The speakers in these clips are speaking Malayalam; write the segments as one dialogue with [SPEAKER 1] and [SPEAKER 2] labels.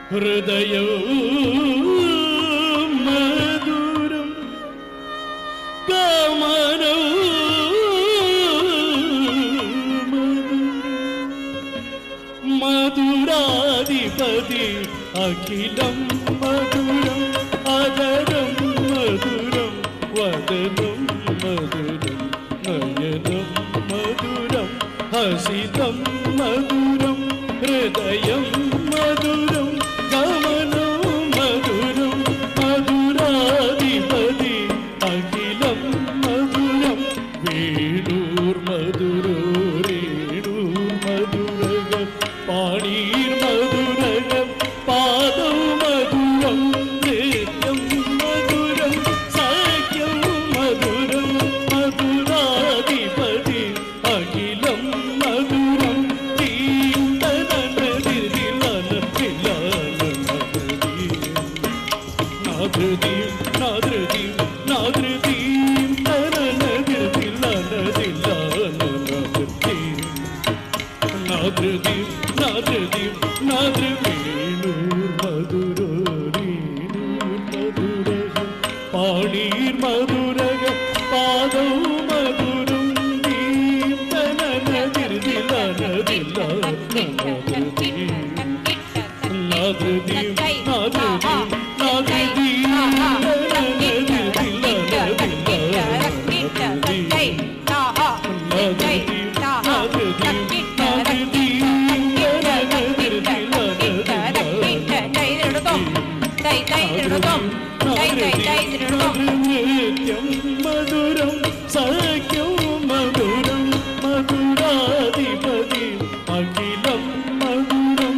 [SPEAKER 1] ഹൃദയം മധുരം ഗമനം മധുരാധിപതി അഖിലം മധുരം അദരം മധുരം വദനം മധുരം നയനം മധുരം ഹസിതം മധുരം ഹൃദയം മധുരം ഗമനം മധുരം മധുരാധിപതി അഖിലം മധുരം വേണൂർ മധുരോ രേണൂർ മധുരകം പാണീർ മധുരകം പാദം മധുരം നൃത്യം മധുരം സഖ്യം മധുരം മധുരാധിപതി അഖിലം മധുരം പാണീർ മധുരക പാദം മധുരം മധുരം സഖ്യം മധുരം മധുരാധിപതി അഖിലം മധുരം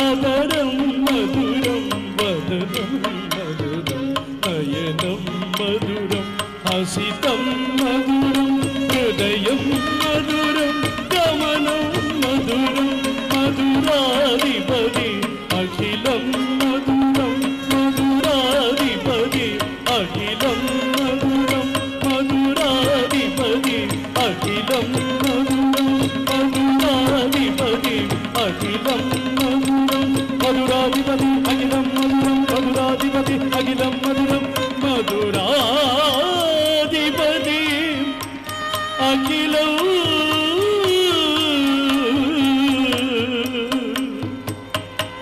[SPEAKER 1] അദരം മധുരം വദനം മധുരം നയനം മധുരം ഹസിതം മധുരം ഹൃദയം മധുരം ഗമനം മധുരം മധുരാധിപതി അഖിലം മധുരം മധുരാധിപതി അഖിലം മധുരം മധുരാധിപതി അഖിലം മധുരം മധുരാധിപതി അഖിലം മധുരം മധുരാധിപതി അഖിലം മധുരം മധുരാധിപതി അഖിലം മധുരം മധുരാധിപതി അഖിലം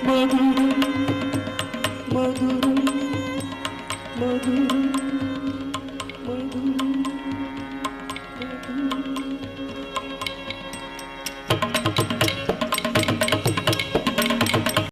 [SPEAKER 1] മധുരം മധുരം മധുരം